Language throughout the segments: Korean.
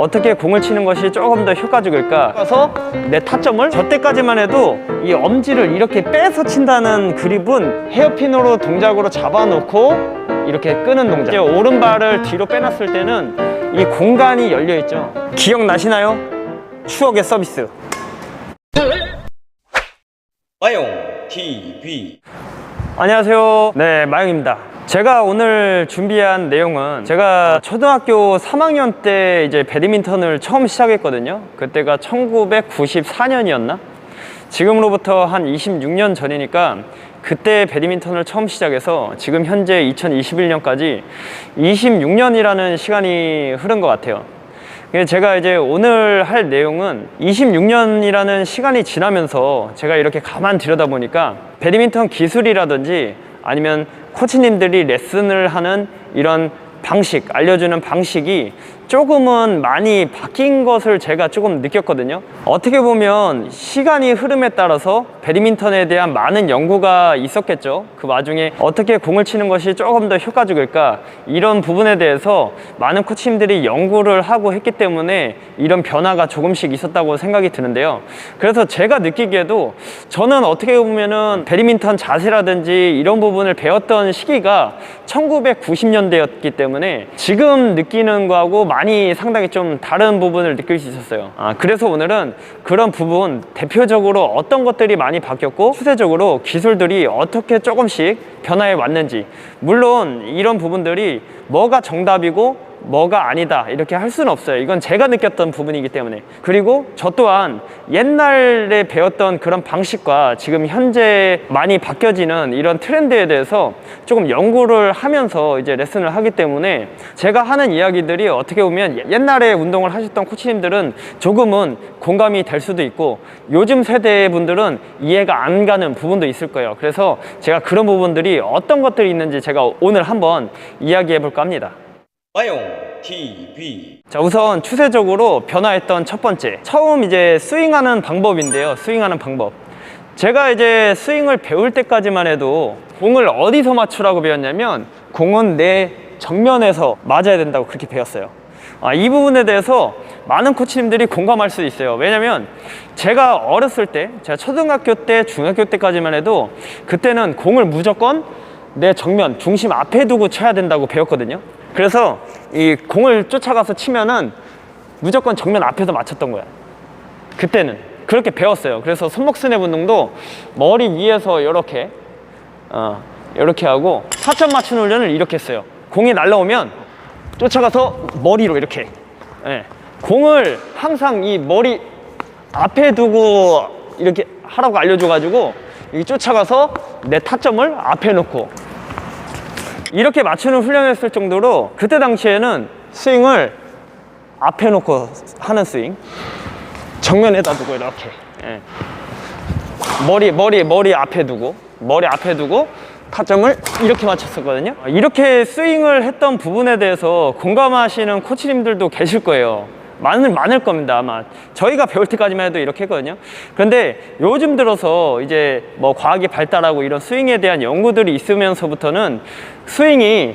어떻게 공을 치는 것이 조금 더 효과적일까 그래서 내 타점을 저 때까지만 해도 이 엄지를 이렇게 빼서 친다는 그립은 헤어핀으로 동작으로 잡아놓고 이렇게 끄는 동작. 이제 오른발을 뒤로 빼놨을 때는 이 공간이 열려있죠. 기억나시나요? 추억의 서비스. 마용 TV. 안녕하세요. 네, 마용입니다. 제가 오늘 준비한 내용은 제가 초등학교 3학년 때 이제 배드민턴을 처음 시작했거든요. 그때가 1994년이었나? 지금으로부터 한 26년 전이니까 그때 배드민턴을 처음 시작해서 지금 현재 2021년까지 26년이라는 시간이 흐른 것 같아요. 제가 이제 오늘 할 내용은 26년이라는 시간이 지나면서 제가 이렇게 가만 들여다보니까 배드민턴 기술이라든지 아니면 코치님들이 레슨을 하는 이런 방식, 알려주는 방식이 조금은 많이 바뀐 것을 제가 조금 느꼈거든요. 어떻게 보면 시간이 흐름에 따라서 배드민턴에 대한 많은 연구가 있었겠죠. 그 와중에 어떻게 공을 치는 것이 조금 더 효과적일까, 이런 부분에 대해서 많은 코치님들이 연구를 하고 했기 때문에 이런 변화가 조금씩 있었다고 생각이 드는데요. 그래서 제가 느끼기에도 저는 어떻게 보면은 배드민턴 자세라든지 이런 부분을 배웠던 시기가 1990년대였기 때문에 지금 느끼는 거하고 많이 상당히 좀 다른 부분을 느낄 수 있었어요. 그래서 오늘은 그런 부분, 대표적으로 어떤 것들이 많이 바뀌었고 추세적으로 기술들이 어떻게 조금씩 변화해 왔는지, 물론 이런 부분들이 뭐가 정답이고 뭐가 아니다 이렇게 할 수는 없어요. 이건 제가 느꼈던 부분이기 때문에. 그리고 저 또한 옛날에 배웠던 그런 방식과 지금 현재 많이 바뀌어지는 이런 트렌드에 대해서 조금 연구를 하면서 이제 레슨을 하기 때문에 제가 하는 이야기들이 어떻게 보면 옛날에 운동을 하셨던 코치님들은 조금은 공감이 될 수도 있고 요즘 세대 분들은 이해가 안 가는 부분도 있을 거예요. 그래서 제가 그런 부분들이 어떤 것들이 있는지 제가 오늘 한번 이야기해 볼까 합니다. 마용 TV. 자, 우선 추세적으로 변화했던 첫 번째, 처음 이제 스윙하는 방법인데요. 스윙하는 방법. 제가 이제 스윙을 배울 때까지만 해도 공을 어디서 맞추라고 배웠냐면 공은 내 정면에서 맞아야 된다고 그렇게 배웠어요. 이 부분에 대해서 많은 코치님들이 공감할 수 있어요. 왜냐면 제가 어렸을 때, 제가 초등학교 때, 중학교 때까지만 해도 그때는 공을 무조건 내 정면, 중심 앞에 두고 쳐야 된다고 배웠거든요. 그래서 이 공을 쫓아가서 치면은 무조건 정면 앞에서 맞췄던 거야. 그때는 그렇게 배웠어요. 그래서 손목 스냅 운동도 머리 위에서 이렇게 이렇게 하고 타점 맞추는 훈련을 이렇게 했어요. 공이 날라오면 쫓아가서 머리로 이렇게, 공을 항상 이 머리 앞에 두고 이렇게 하라고 알려줘가지고 이 쫓아가서 내 타점을 앞에 놓고 이렇게 맞추는 훈련을 했을 정도로 그때 당시에는 스윙을 앞에 놓고 하는 스윙, 정면에다 두고 이렇게, 머리 앞에 두고 타점을 이렇게 맞췄었거든요. 이렇게 스윙을 했던 부분에 대해서 공감하시는 코치님들도 계실 거예요. 많을 겁니다. 아마 저희가 배울 때까지만 해도 이렇게 했거든요. 그런데 요즘 들어서 이제 뭐 과학이 발달하고 이런 스윙에 대한 연구들이 있으면서부터는 스윙이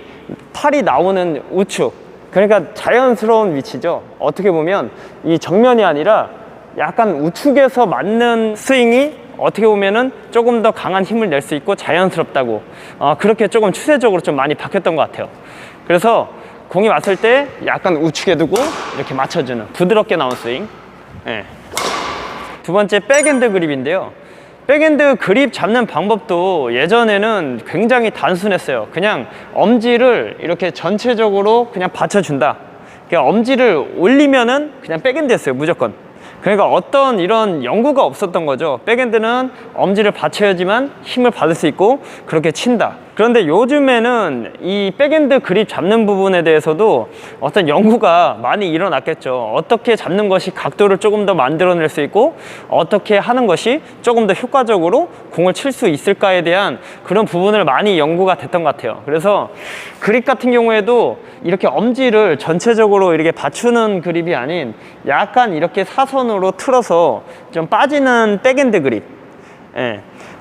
팔이 나오는 우측, 그러니까 자연스러운 위치죠. 어떻게 보면 이 정면이 아니라 약간 우측에서 맞는 스윙이 어떻게 보면은 조금 더 강한 힘을 낼 수 있고 자연스럽다고, 그렇게 조금 추세적으로 좀 많이 바뀌었던 것 같아요. 그래서 공이 왔을 때 약간 우측에 두고 이렇게 맞춰주는 부드럽게 나온 스윙. 두 번째, 백핸드 그립인데요. 백핸드 그립 잡는 방법도 예전에는 굉장히 단순했어요. 그냥 엄지를 이렇게 전체적으로 그냥 받쳐준다. 그러니까 엄지를 올리면은 그냥 백핸드였어요, 무조건. 그러니까 어떤 이런 연구가 없었던 거죠. 백핸드는 엄지를 받쳐야지만 힘을 받을 수 있고 그렇게 친다. 그런데 요즘에는 이 백핸드 그립 잡는 부분에 대해서도 어떤 연구가 많이 일어났겠죠. 어떻게 잡는 것이 각도를 조금 더 만들어낼 수 있고 어떻게 하는 것이 조금 더 효과적으로 공을 칠 수 있을까에 대한 그런 부분을 많이 연구가 됐던 것 같아요. 그래서 그립 같은 경우에도 이렇게 엄지를 전체적으로 이렇게 받추는 그립이 아닌 약간 이렇게 사선으로 틀어서 좀 빠지는 백핸드 그립.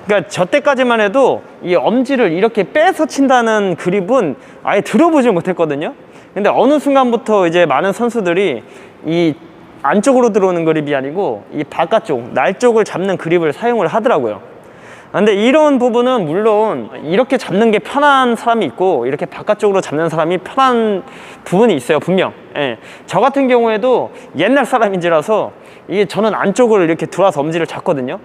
그러니까 저 때까지만 해도 이 엄지를 이렇게 빼서 친다는 그립은 아예 들어보지 못했거든요. 근데 어느 순간부터 이제 많은 선수들이 이 안쪽으로 들어오는 그립이 아니고 이 바깥쪽, 날 쪽을 잡는 그립을 사용을 하더라고요. 근데 이런 부분은 물론 이렇게 잡는 게 편한 사람이 있고 이렇게 바깥쪽으로 잡는 사람이 편한 부분이 있어요, 분명. 예. 저 같은 경우에도 옛날 사람인지라서 이게 저는 안쪽을 이렇게 들어와서 엄지를 잡거든요.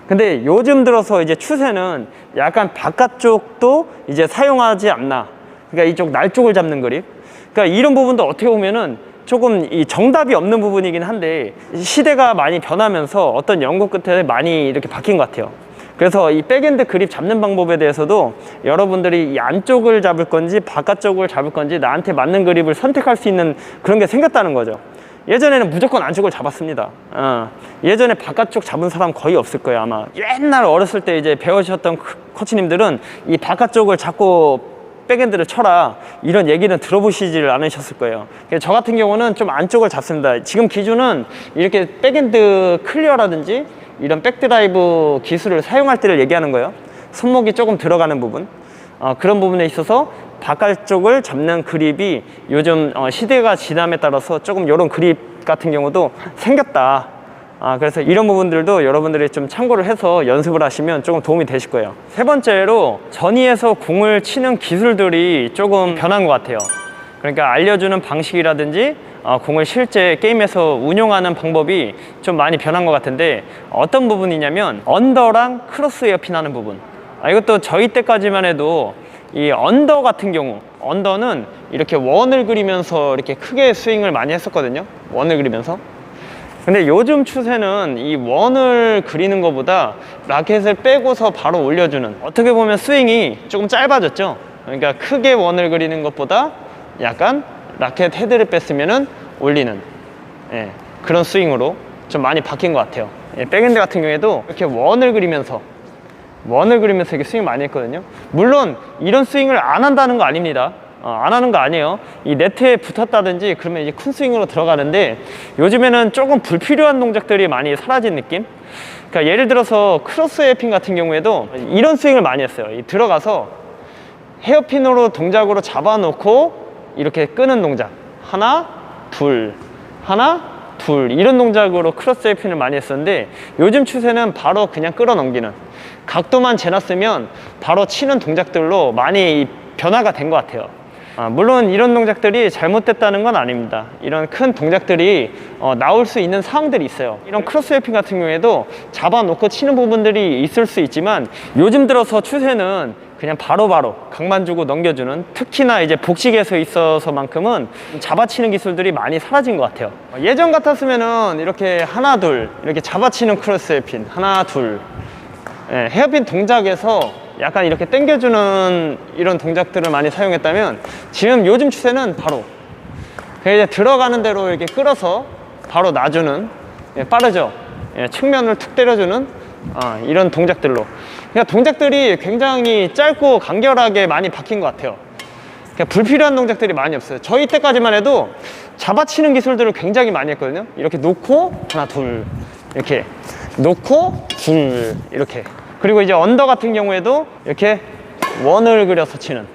근데 요즘 들어서 이제 추세는 약간 바깥쪽도 이제 사용하지 않나. 그러니까 이쪽 날 쪽을 잡는 그립. 그러니까 이런 부분도 어떻게 보면은 조금 이 정답이 없는 부분이긴 한데 시대가 많이 변하면서 어떤 연구 끝에 많이 이렇게 바뀐 것 같아요. 그래서 이 백핸드 그립 잡는 방법에 대해서도 여러분들이 이 안쪽을 잡을 건지 바깥쪽을 잡을 건지 나한테 맞는 그립을 선택할 수 있는 그런 게 생겼다는 거죠. 예전에는 무조건 안쪽을 잡았습니다. 예전에 바깥쪽 잡은 사람 거의 없을 거예요, 아마. 옛날 어렸을 때 이제 배우셨던 코치님들은 이 바깥쪽을 잡고 백핸드를 쳐라 이런 얘기는 들어보시질 않으셨을 거예요. 저 같은 경우는 좀 안쪽을 잡습니다. 지금 기준은 이렇게 백핸드 클리어라든지 이런 백드라이브 기술을 사용할 때를 얘기하는 거예요. 손목이 조금 들어가는 부분, 그런 부분에 있어서 바깥쪽을 잡는 그립이 요즘 시대가 지남에 따라서 조금 이런 그립 같은 경우도 생겼다. 그래서 이런 부분들도 여러분들이 좀 참고를 해서 연습을 하시면 조금 도움이 되실 거예요. 세 번째로 전위에서 공을 치는 기술들이 조금 변한 것 같아요. 그러니까 알려주는 방식이라든지 공을 실제 게임에서 운용하는 방법이 좀 많이 변한 것 같은데 어떤 부분이냐면 언더랑 크로스 에어핀 하는 부분. 이것도 저희 때까지만 해도 이 언더 같은 경우, 언더는 이렇게 원을 그리면서 이렇게 크게 스윙을 많이 했었거든요. 원을 그리면서. 근데 요즘 추세는 이 원을 그리는 것보다 라켓을 빼고서 바로 올려주는, 어떻게 보면 스윙이 조금 짧아졌죠. 그러니까 크게 원을 그리는 것보다 약간 라켓 헤드를 뺐으면은 올리는, 그런 스윙으로 좀 많이 바뀐 것 같아요. 백핸드 같은 경우에도 이렇게 원을 그리면서 이렇게 스윙 많이 했거든요. 물론 이런 스윙을 안 한다는 거 아닙니다. 안 하는 거 아니에요. 이 네트에 붙었다든지 그러면 이제 큰 스윙으로 들어가는데 요즘에는 조금 불필요한 동작들이 많이 사라진 느낌? 그러니까 예를 들어서 크로스 헤어핀 같은 경우에도 이런 스윙을 많이 했어요. 들어가서 헤어핀으로 동작으로 잡아놓고 이렇게 끄는 동작, 하나 둘 이런 동작으로 크로스 헤어핀을 많이 했었는데 요즘 추세는 바로 그냥 끌어넘기는, 각도만 재놨으면 바로 치는 동작들로 많이 변화가 된 것 같아요. 물론 이런 동작들이 잘못됐다는 건 아닙니다. 이런 큰 동작들이 나올 수 있는 상황들이 있어요. 이런 크로스 헤어핀 같은 경우에도 잡아놓고 치는 부분들이 있을 수 있지만 요즘 들어서 추세는 그냥 바로바로 각만 주고 넘겨주는, 특히나 이제 복식에서 있어서만큼은 잡아치는 기술들이 많이 사라진 것 같아요. 예전 같았으면은 이렇게 하나 둘 이렇게 잡아치는 크로스 헤어핀 하나 둘, 헤어핀 동작에서 약간 이렇게 당겨주는 이런 동작들을 많이 사용했다면 지금 요즘 추세는 바로 이제 들어가는 대로 이렇게 끌어서 바로 놔주는, 빠르죠. 측면을 툭 때려주는 이런 동작들로, 그러니까 동작들이 굉장히 짧고 간결하게 많이 바뀐 것 같아요. 그러니까 불필요한 동작들이 많이 없어요. 저희 때까지만 해도 잡아치는 기술들을 굉장히 많이 했거든요. 이렇게 놓고 하나 둘 이렇게 놓고 둘 이렇게, 그리고 이제 언더 같은 경우에도 이렇게 원을 그려서 치는,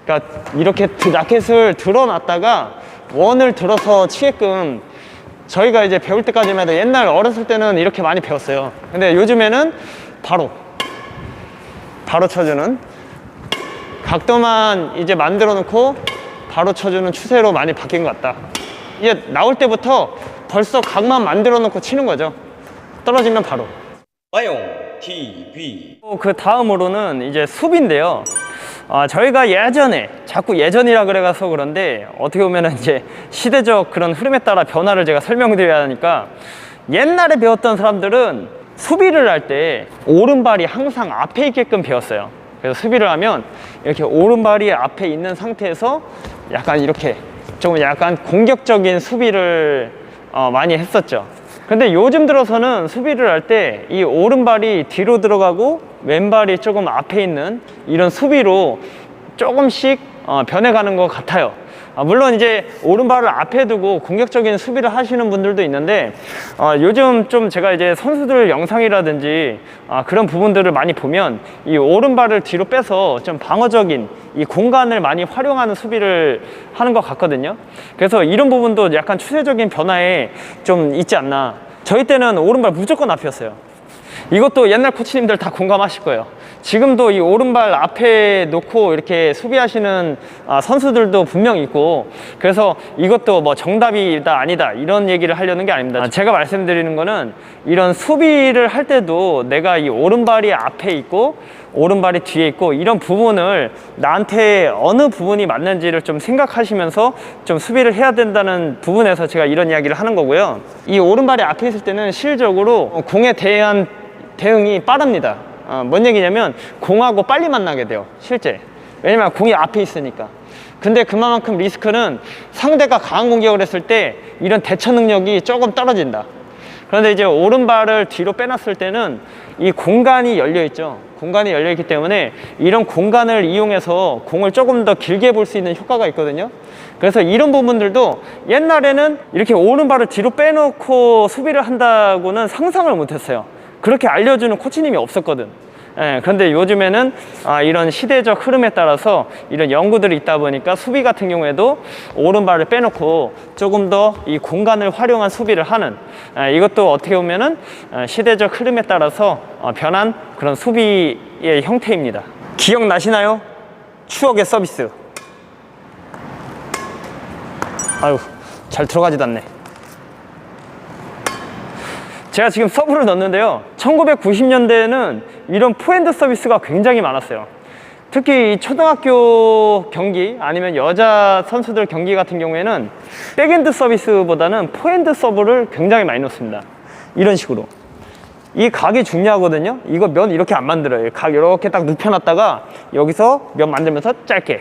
그러니까 이렇게 라켓을 들어놨다가 원을 들어서 치게끔 저희가 이제 배울 때까지만 해도 옛날 어렸을 때는 이렇게 많이 배웠어요. 근데 요즘에는 바로 쳐주는, 각도만 이제 만들어 놓고 바로 쳐주는 추세로 많이 바뀐 것 같다. 이게 나올 때부터 벌써 각만 만들어 놓고 치는 거죠. 떨어지면 바로. 마용 TV. 그 다음으로는 이제 수비인데요. 저희가 예전에, 자꾸 예전이라 그래서 그런데 어떻게 보면 이제 시대적 그런 흐름에 따라 변화를 제가 설명드려야 하니까, 옛날에 배웠던 사람들은 수비를 할 때 오른발이 항상 앞에 있게끔 배웠어요. 그래서 수비를 하면 이렇게 오른발이 앞에 있는 상태에서 약간 이렇게 좀 약간 공격적인 수비를 많이 했었죠. 근데 요즘 들어서는 수비를 할 때 이 오른발이 뒤로 들어가고 왼발이 조금 앞에 있는 이런 수비로 조금씩 변해가는 것 같아요. 물론 이제 오른발을 앞에 두고 공격적인 수비를 하시는 분들도 있는데, 요즘 좀 제가 이제 선수들 영상이라든지 그런 부분들을 많이 보면 이 오른발을 뒤로 빼서 좀 방어적인 이 공간을 많이 활용하는 수비를 하는 것 같거든요. 그래서 이런 부분도 약간 추세적인 변화에 좀 있지 않나. 저희 때는 오른발 무조건 앞이었어요. 이것도 옛날 코치님들 다 공감하실 거예요. 지금도 이 오른발 앞에 놓고 이렇게 수비하시는 선수들도 분명 있고, 그래서 이것도 뭐 정답이다 아니다 이런 얘기를 하려는 게 아닙니다. 제가 말씀드리는 거는 이런 수비를 할 때도 내가 이 오른발이 앞에 있고 오른발이 뒤에 있고 이런 부분을 나한테 어느 부분이 맞는지를 좀 생각하시면서 좀 수비를 해야 된다는 부분에서 제가 이런 이야기를 하는 거고요. 이 오른발이 앞에 있을 때는 실질적으로 공에 대한 대응이 빠릅니다. 뭔 얘기냐면 공하고 빨리 만나게 돼요, 실제. 왜냐면 공이 앞에 있으니까. 근데 그만큼 리스크는 상대가 강한 공격을 했을 때 이런 대처 능력이 조금 떨어진다. 그런데 이제 오른발을 뒤로 빼놨을 때는 이 공간이 열려 있죠. 공간이 열려 있기 때문에 이런 공간을 이용해서 공을 조금 더 길게 볼 수 있는 효과가 있거든요. 그래서 이런 부분들도 옛날에는 이렇게 오른발을 뒤로 빼놓고 수비를 한다고는 상상을 못했어요. 그렇게 알려주는 코치님이 없었거든. 그런데 요즘에는 이런 시대적 흐름에 따라서 이런 연구들이 있다 보니까 수비 같은 경우에도 오른발을 빼놓고 조금 더 이 공간을 활용한 수비를 하는, 이것도 어떻게 보면은 시대적 흐름에 따라서 변한 그런 수비의 형태입니다. 기억나시나요? 추억의 서비스. 아유, 잘 들어가지도 않네. 제가 지금 서브를 넣었는데요, 1990년대에는 이런 포핸드 서비스가 굉장히 많았어요. 특히 초등학교 경기 아니면 여자 선수들 경기 같은 경우에는 백핸드 서비스보다는 포핸드 서브를 굉장히 많이 넣습니다. 이런 식으로. 이 각이 중요하거든요. 이거 면 이렇게 안 만들어요. 각 이렇게 딱 눕혀놨다가 여기서 면 만들면서 짧게.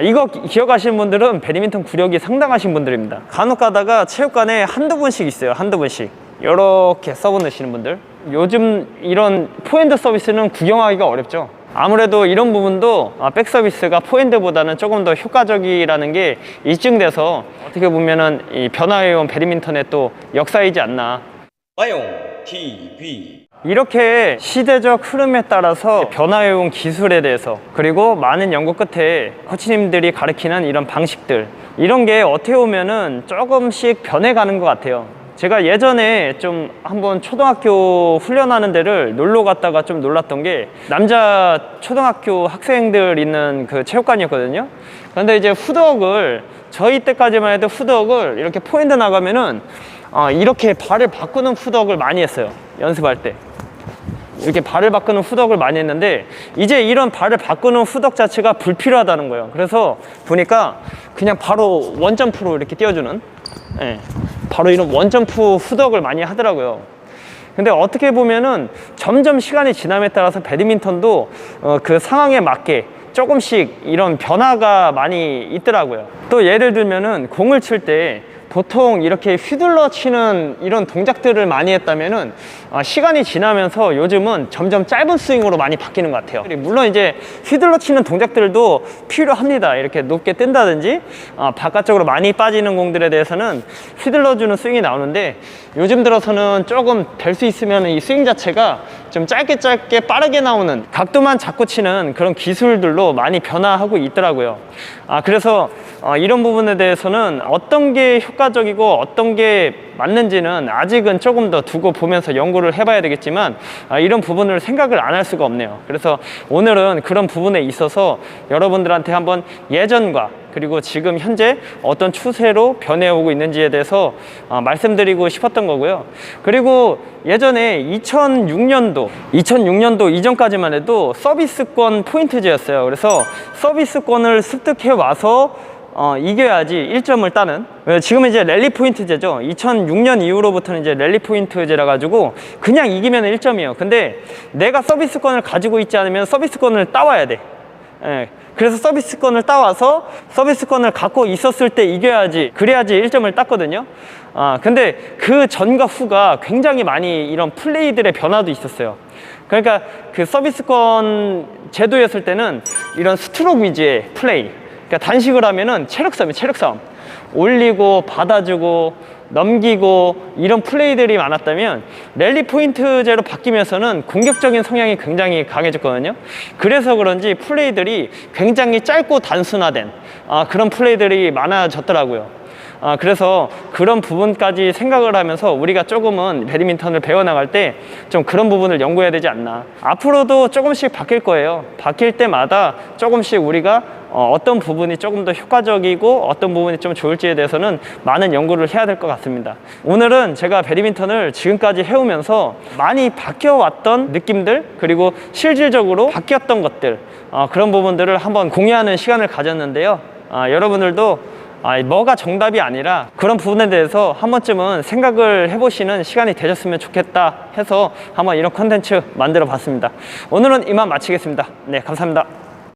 이거 기억하시는 분들은 배드민턴 구력이 상당하신 분들입니다. 간혹 가다가 체육관에 한두 분씩 있어요. 한두 분씩. 이렇게 서브 넣으시는 분들. 요즘 이런 포핸드 서비스는 구경하기가 어렵죠. 아무래도 이런 부분도 백 서비스가 포핸드보다는 조금 더 효과적이라는 게 입증돼서 어떻게 보면은 이 변화해온 배드민턴의 또 역사이지 않나. 마용 TV. 이렇게 시대적 흐름에 따라서 변화해온 기술에 대해서, 그리고 많은 연구 끝에 코치님들이 가르치는 이런 방식들, 이런 게 어떻게 보면은 조금씩 변해가는 것 같아요. 제가 예전에 좀 한번 초등학교 훈련하는 데를 놀러 갔다가 좀 놀랐던 게, 남자 초등학교 학생들 있는 그 체육관이었거든요. 그런데 이제 후덕을, 저희 때까지만 해도 후덕을 이렇게 포핸드 나가면은 이렇게 발을 바꾸는 후덕을 많이 했어요. 연습할 때 이렇게 발을 바꾸는 후덕을 많이 했는데, 이제 이런 발을 바꾸는 후덕 자체가 불필요하다는 거예요. 그래서 보니까 그냥 바로 원점프로 이렇게 띄워주는, 바로 이런 원점프 후덕을 많이 하더라고요. 근데 어떻게 보면은 점점 시간이 지남에 따라서 배드민턴도 그 상황에 맞게 조금씩 이런 변화가 많이 있더라고요. 또 예를 들면은 공을 칠 때 보통 이렇게 휘둘러 치는 이런 동작들을 많이 했다면은 시간이 지나면서 요즘은 점점 짧은 스윙으로 많이 바뀌는 것 같아요. 물론 이제 휘둘러 치는 동작들도 필요합니다. 이렇게 높게 뜬다든지 바깥쪽으로 많이 빠지는 공들에 대해서는 휘둘러 주는 스윙이 나오는데, 요즘 들어서는 조금 될 수 있으면 이 스윙 자체가 좀 짧게 빠르게 나오는, 각도만 잡고 치는 그런 기술들로 많이 변화하고 있더라고요. 그래서 이런 부분에 대해서는 어떤 게 효과적이고 어떤 게 맞는지는 아직은 조금 더 두고 보면서 연구를 해봐야 되겠지만, 이런 부분을 생각을 안 할 수가 없네요. 그래서 오늘은 그런 부분에 있어서 여러분들한테 한번 예전과 그리고 지금 현재 어떤 추세로 변해오고 있는지에 대해서 말씀드리고 싶었던 거고요. 그리고 예전에 2006년도 이전까지만 해도 서비스권 포인트제였어요. 그래서 서비스권을 습득해 와서 이겨야지 1점을 따는, 지금은 이제 랠리 포인트제죠. 2006년 이후로부터는 이제 랠리 포인트제라 가지고 그냥 이기면 1점이에요. 근데 내가 서비스권을 가지고 있지 않으면 서비스권을 따와야 돼. 그래서 서비스권을 따와서 서비스권을 갖고 있었을 때 이겨야지, 그래야지 1점을 땄거든요. 근데 그 전과 후가 굉장히 많이 이런 플레이들의 변화도 있었어요. 그러니까 그 서비스권 제도였을 때는 이런 스트로크 위주의 플레이, 그러니까 단식을 하면은 체력 싸움이 체력 싸움. 올리고 받아주고 넘기고 이런 플레이들이 많았다면 랠리 포인트제로 바뀌면서는 공격적인 성향이 굉장히 강해졌거든요. 그래서 그런지 플레이들이 굉장히 짧고 단순화된 그런 플레이들이 많아졌더라고요. 그래서 그런 부분까지 생각을 하면서 우리가 조금은 배드민턴을 배워나갈 때 좀 그런 부분을 연구해야 되지 않나. 앞으로도 조금씩 바뀔 거예요. 바뀔 때마다 조금씩 우리가 어떤 부분이 조금 더 효과적이고 어떤 부분이 좀 좋을지에 대해서는 많은 연구를 해야 될 것 같습니다. 오늘은 제가 배드민턴을 지금까지 해오면서 많이 바뀌어왔던 느낌들, 그리고 실질적으로 바뀌었던 것들, 그런 부분들을 한번 공유하는 시간을 가졌는데요. 여러분들도 뭐가 정답이 아니라 그런 부분에 대해서 한 번쯤은 생각을 해보시는 시간이 되셨으면 좋겠다 해서 한번 이런 컨텐츠 만들어 봤습니다. 오늘은 이만 마치겠습니다. 네, 감사합니다.